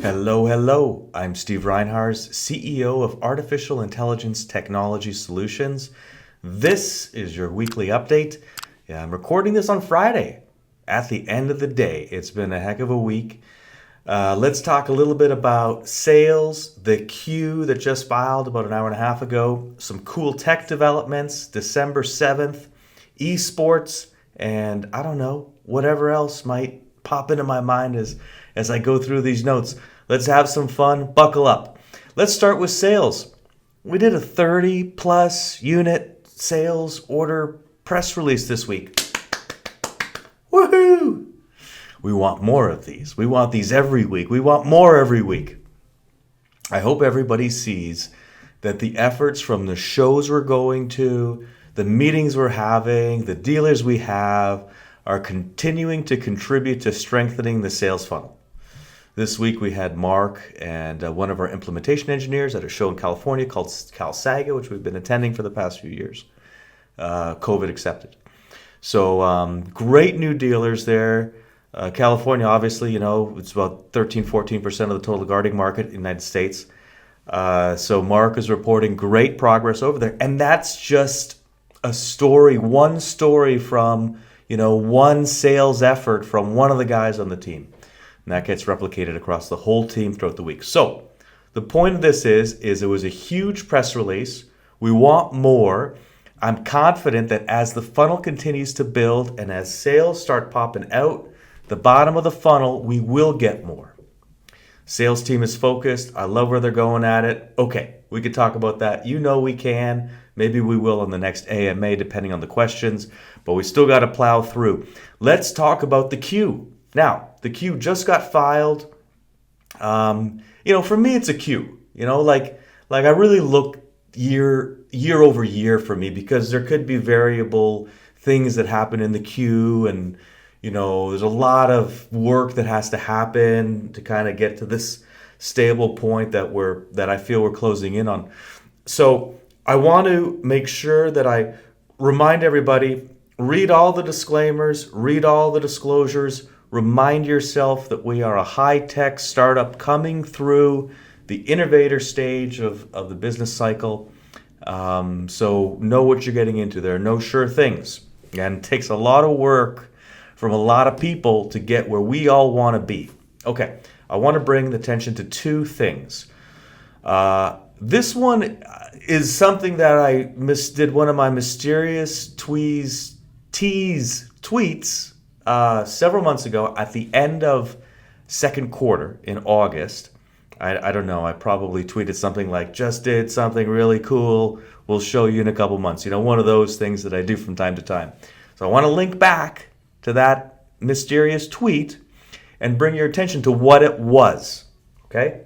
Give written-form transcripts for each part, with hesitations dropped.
Hello, hello. I'm Steve Reinharz, CEO of Artificial Intelligence Technology Solutions. This is your weekly update. Yeah, I'm recording this on Friday at the end of the day. It's been a heck of a week. Let's talk a little bit about sales, the Q that just filed about an hour and a half ago, some cool tech developments, December 7th, Esports, and I don't know, whatever else might pop into my mind as I go through these notes. Let's have some fun. Buckle up. Let's start with sales. We did a 30 plus unit sales order press release this week. Woohoo! We want more of these. We want these every week. We want more every week. I hope everybody sees that the efforts from the shows we're going to, the meetings we're having, the dealers we have are continuing to contribute to strengthening the sales funnel. This week we had Mark and one of our implementation engineers at a show in California called CalSaga, which we've been attending for the past few years, COVID accepted. So great new dealers there. California, obviously, it's about 13-14% of the total guarding market in the United States. So Mark is reporting great progress over there. And that's just a story, one story from, one sales effort from one of the guys on the team. And that gets replicated across the whole team throughout the week. So the point of this is it was a huge press release. We want more. I'm confident that as the funnel continues to build and as sales start popping out, the bottom of the funnel, we will get more. Sales team is focused. I love where they're going at it. Okay, we could talk about that. We can. Maybe we will on the next AMA, depending on the questions. But we still got to plow through. Let's talk about the Q. Now, the Q just got filed. For me, it's a Q. Like I really look year over year for me because there could be variable things that happen in the Q, and there's a lot of work that has to happen to kind of get to this stable point that I feel we're closing in on. So I want to make sure that I remind everybody, read all the disclaimers, read all the disclosures. Remind yourself that we are a high-tech startup coming through the innovator stage of the business cycle. So know what you're getting into. There are no sure things. And it takes a lot of work from a lot of people to get where we all want to be. Okay, I want to bring attention to two things. This one is something that I did one of my mysterious tweets several months ago at the end of second quarter in August. I don't know, I probably tweeted something like, just did something really cool, we'll show you in a couple months. One of those things that I do from time to time. So I want to link back to that mysterious tweet and bring your attention to what it was, okay?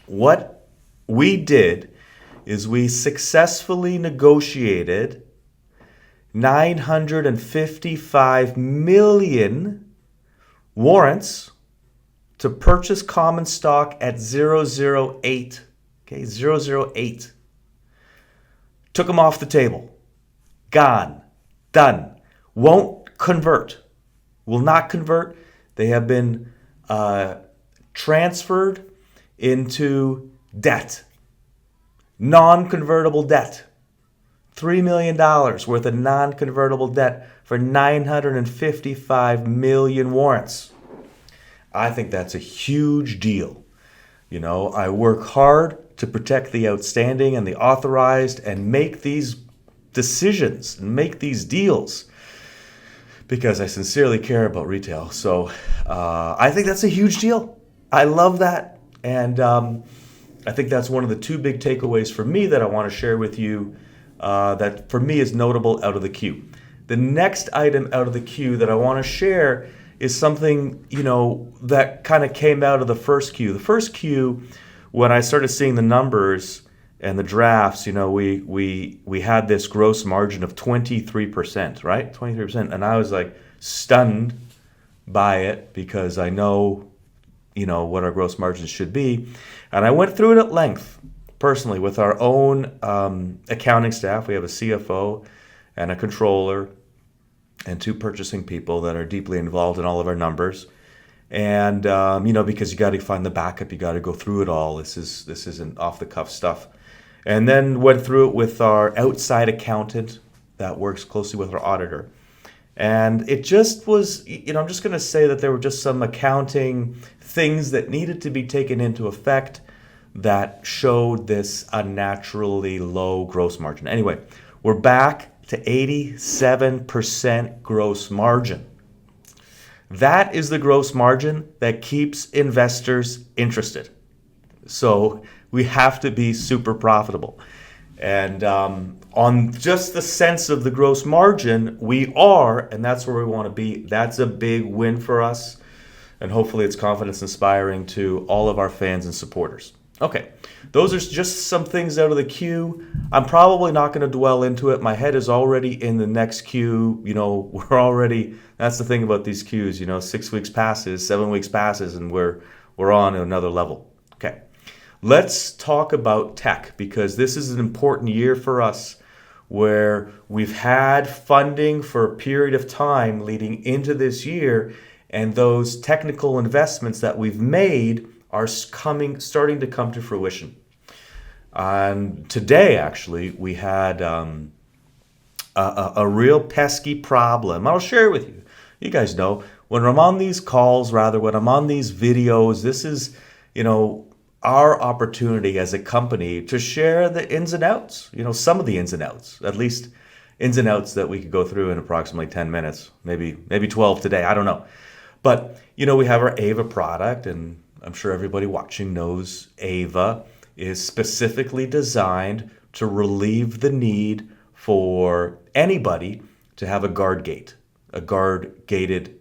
What we did is we successfully negotiated 955 million warrants to purchase common stock at 008. Okay, 008. Took them off the table. Gone. Done. Won't convert. Will not convert. They have been transferred into debt. Non-convertible debt. $3 million worth of non-convertible debt for 955 million warrants. I think that's a huge deal. I work hard to protect the outstanding and the authorized and make these decisions and make these deals because I sincerely care about retail. So I think that's a huge deal. I love that. And I think that's one of the two big takeaways for me that I want to share with you that for me is notable out of the queue. The next item out of the queue that I want to share is something, that kind of came out of the first queue. The first queue, when I started seeing the numbers and the drafts, we had this gross margin of 23%, right? 23%. And I was like stunned by it because I know, what our gross margins should be. And I went through it at length personally with our own accounting staff. We have a CFO and a controller and two purchasing people that are deeply involved in all of our numbers. And because you got to find the backup, you got to go through it all. This isn't off the cuff stuff. And then went through it with our outside accountant that works closely with our auditor. And it just was, I'm just going to say that there were just some accounting things that needed to be taken into effect that showed this unnaturally low gross margin. Anyway, we're back to 87% gross margin. That is the gross margin that keeps investors interested. So we have to be super profitable. And on just the sense of the gross margin, we are, and that's where we want to be. That's a big win for us. And hopefully it's confidence inspiring to all of our fans and supporters. Okay, those are just some things out of the queue. I'm probably not going to dwell into it. My head is already in the next queue. That's the thing about these queues, 6 weeks passes, 7 weeks passes, and we're on to another level. Okay, let's talk about tech, because this is an important year for us where we've had funding for a period of time leading into this year, and those technical investments that we've made are starting to come to fruition. Today, actually, we had a real pesky problem. I'll share it with you. You guys know, when I'm on these calls, when I'm on these videos, this is, our opportunity as a company to share the ins and outs, some of the ins and outs, at least ins and outs that we could go through in approximately 10 minutes, maybe 12 today, I don't know. But, we have our Ava product, and I'm sure everybody watching knows Ava is specifically designed to relieve the need for anybody to have a gate guarded,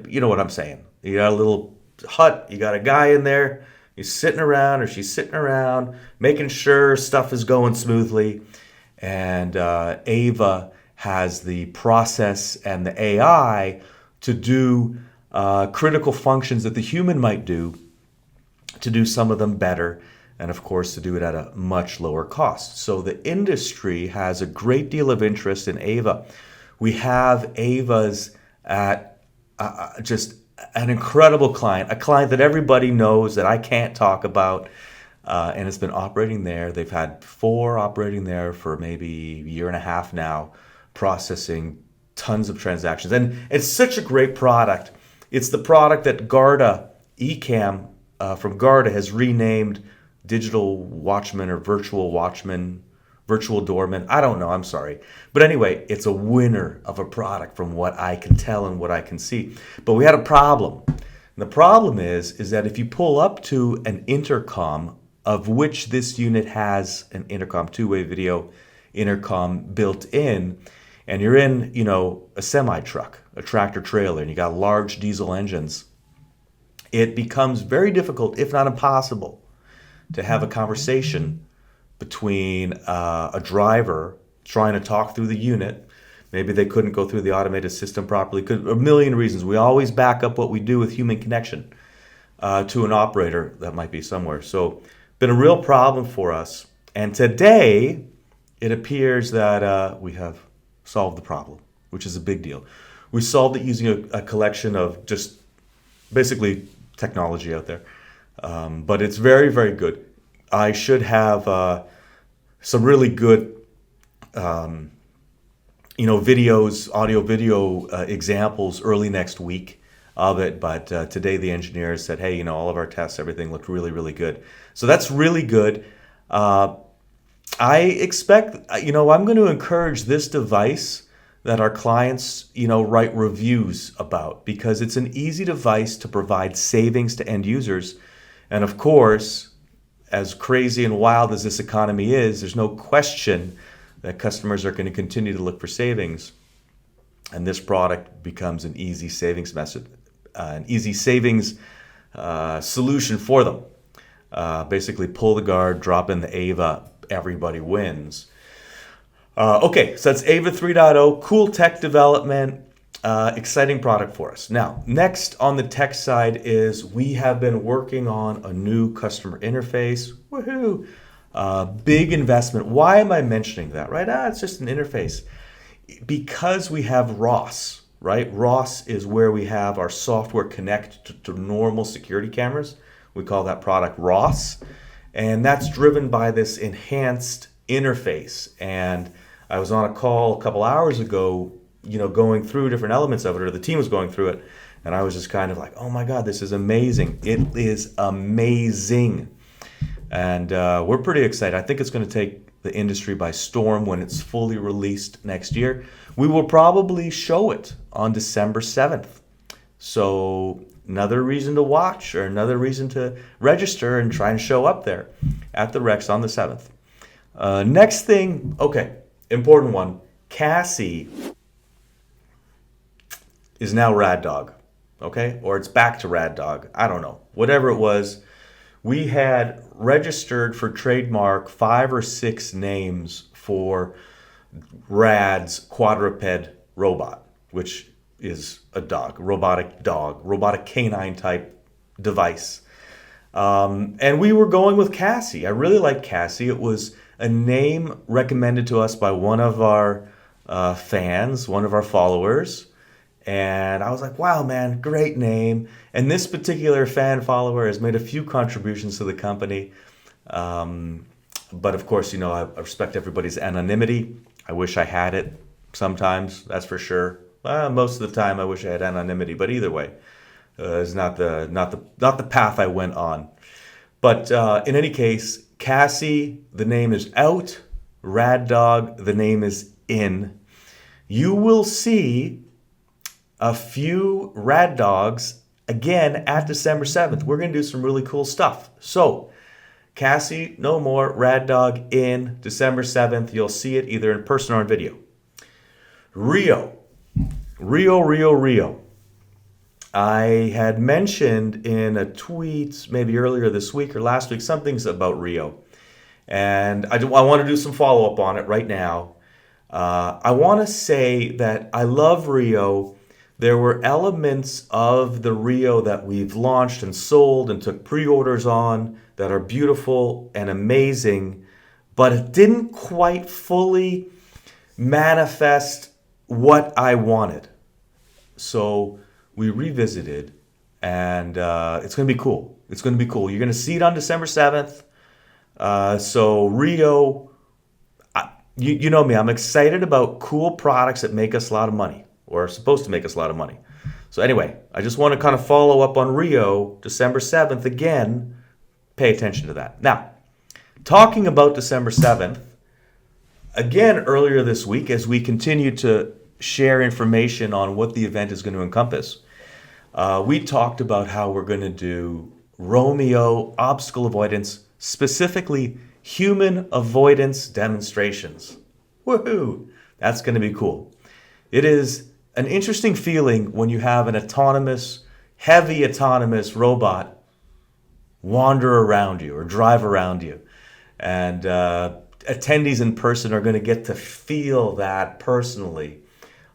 you know what I'm saying. You got a little hut, you got a guy in there, he's sitting around or she's sitting around, making sure stuff is going smoothly. And Ava has the process and the AI to do critical functions that the human might do, to do some of them better, and of course to do it at a much lower cost. So the industry has a great deal of interest in Ava. We have Ava's at just an incredible client, a client that everybody knows that I can't talk about, and it's been operating there. They've had 4 operating there for maybe a year and a half now, processing tons of transactions. And it's such a great product. It's the product that Garda, Ecamm from Garda, has renamed Digital Watchman or Virtual Watchman, Virtual Doorman. I don't know, I'm sorry. But anyway, it's a winner of a product from what I can tell and what I can see. But we had a problem. And the problem is that if you pull up to an intercom, of which this unit has an intercom, two-way video intercom built in, and you're in, a semi-truck, a tractor trailer, and you got large diesel engines, it becomes very difficult, if not impossible, to have a conversation between a driver trying to talk through the unit. Maybe they couldn't go through the automated system properly. A million reasons. We always back up what we do with human connection to an operator that might be somewhere. So, been a real problem for us. And today, it appears that we have solved the problem, which is a big deal. We solved it using a collection of just basically technology out there. But it's very, very good. I should have some really good, videos, audio, video examples early next week of it. But today the engineers said, hey, all of our tests, everything looked really, really good. So that's really good. I expect, I'm going to encourage this device that our clients, write reviews about, because it's an easy device to provide savings to end users. And of course, as crazy and wild as this economy is, there's no question that customers are going to continue to look for savings. And this product becomes an easy savings solution for them. Basically, pull the guard, drop in the Ava, everybody wins. Okay, so that's Ava 3.0, cool tech development, exciting product for us. Now, next on the tech side is we have been working on a new customer interface. Woohoo! Big investment. Why am I mentioning that, right? It's just an interface. Because we have Ross right? ROS is where we have our software connect to normal security cameras. We call that product ROS. And that's driven by this enhanced interface. And I was on a call a couple hours ago, going through different elements of it, or the team was going through it. And I was just kind of like, oh my God, this is amazing. It is amazing. And we're pretty excited. I think it's going to take the industry by storm when it's fully released next year. We will probably show it on December 7th. So another reason to watch, or another reason to register and try and show up there at the Rex on the 7th. Next thing, okay, important one. Cassie is now Rad Dog, okay? Or it's back to Rad Dog. I don't know. Whatever it was, we had registered for trademark 5 or 6 names for Rad's quadruped robot, which is a dog, robotic canine type device. And we were going with Cassie. I really like Cassie. It was a name recommended to us by one of our fans, one of our followers. And I was like, wow, man, great name. And this particular fan follower has made a few contributions to the company. But of course, I respect everybody's anonymity. I wish I had it sometimes, that's for sure. Most of the time, I wish I had anonymity. But either way, it's not the path I went on. But in any case, Cassie, the name is out. Rad Dog, the name is in. You will see a few Rad Dogs again at December 7th. We're going to do some really cool stuff. So, Cassie, no more. Rad Dog in December 7th. You'll see it either in person or in video. Rio. I had mentioned in a tweet maybe earlier this week or last week something's about Rio. And I want to do some follow-up on it right now. I want to say that I love Rio. There were elements of the Rio that we've launched and sold and took pre-orders on that are beautiful and amazing, but it didn't quite fully manifest what I wanted. So we revisited, and it's going to be cool. It's going to be cool. You're going to see it on December 7th. So Rio, you know me, I'm excited about cool products that make us a lot of money, or are supposed to make us a lot of money. So anyway, I just want to kind of follow up on Rio, December 7th again. Pay attention to that. Now, talking about December 7th, again earlier this week, as we continue to share information on what the event is going to encompass, we talked about how we're going to do Romeo obstacle avoidance, specifically human avoidance demonstrations. Woohoo! That's going to be cool. It is an interesting feeling when you have an heavy autonomous robot wander around you or drive around you. And attendees in person are going to get to feel that personally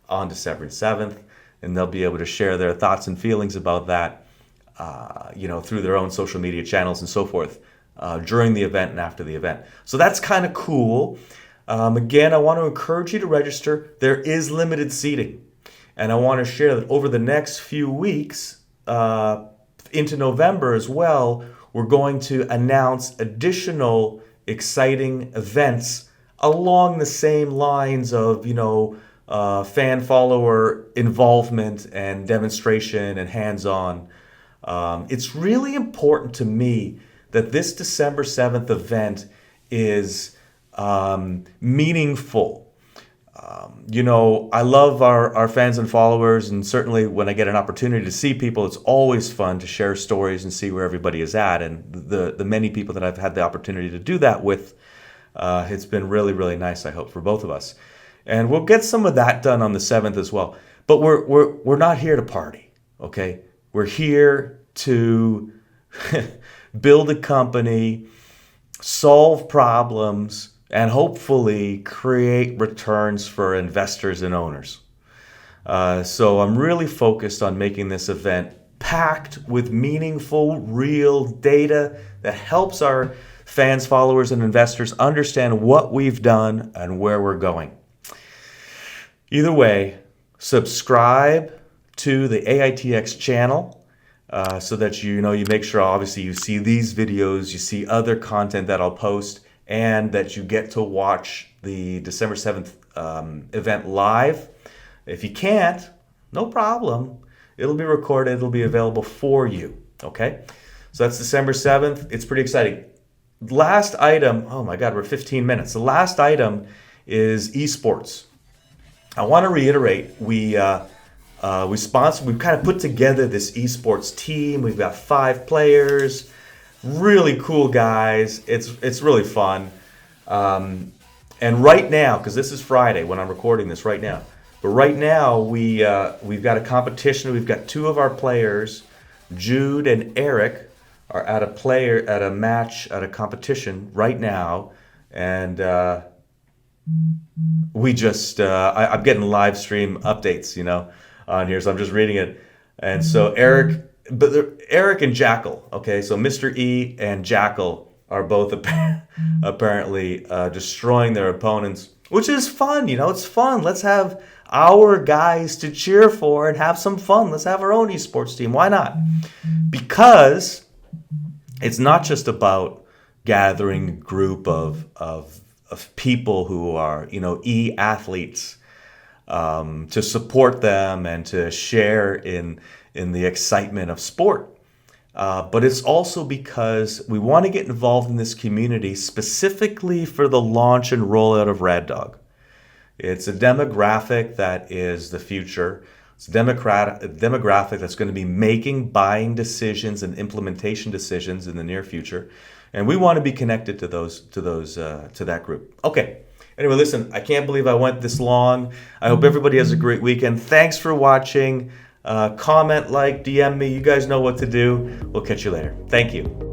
on December 7th. And they'll be able to share their thoughts and feelings about that, through their own social media channels and so forth during the event and after the event. So that's kind of cool. Again, I want to encourage you to register. There is limited seating. And I want to share that over the next few weeks, into November as well, we're going to announce additional exciting events along the same lines of, fan follower involvement and demonstration and hands-on. It's really important to me that this December 7th event is meaningful. I love our fans and followers, and certainly when I get an opportunity to see people, it's always fun to share stories and see where everybody is at. And the many people that I've had the opportunity to do that with, it's been really, really nice, I hope, for both of us. And we'll get some of that done on the 7th as well. But we're not here to party, okay? We're here to build a company, solve problems, and hopefully create returns for investors and owners. So I'm really focused on making this event packed with meaningful, real data that helps our fans, followers, and investors understand what we've done and where we're going. Either way, subscribe to the AITX channel so that you make sure obviously you see these videos, you see other content that I'll post, and that you get to watch the December 7th event live. If you can't, no problem. It'll be recorded. It'll be available for you. Okay? So that's December 7th. It's pretty exciting. Last item, oh my God, we're 15 minutes. The last item is Esports. I want to reiterate, we've kind of put together this Esports team. We've got 5 players, really cool guys. It's really fun. And right now, because this is Friday when I'm recording this right now, but right now we've got a competition. We've got 2 of our players, Jude and Eric, are at a match at a competition right now, and we just I'm getting live stream updates, on here, so I'm just reading it. And so Eric and Jackal, okay, so Mr. E and Jackal are both apparently destroying their opponents, which is fun. It's fun. Let's have our guys to cheer for and have some fun. Let's have our own esports team. Why not? Because it's not just about gathering a group of people who are, e-athletes, to support them and to share in the excitement of sport. But it's also because we want to get involved in this community specifically for the launch and rollout of Rad Dog. It's a demographic that is the future. It's a demographic that's going to be making buying decisions and implementation decisions in the near future, and we want to be connected to that group. Okay. Anyway, listen, I can't believe I went this long. I hope everybody has a great weekend. Thanks for watching. Comment, like, DM me. You guys know what to do. We'll catch you later. Thank you.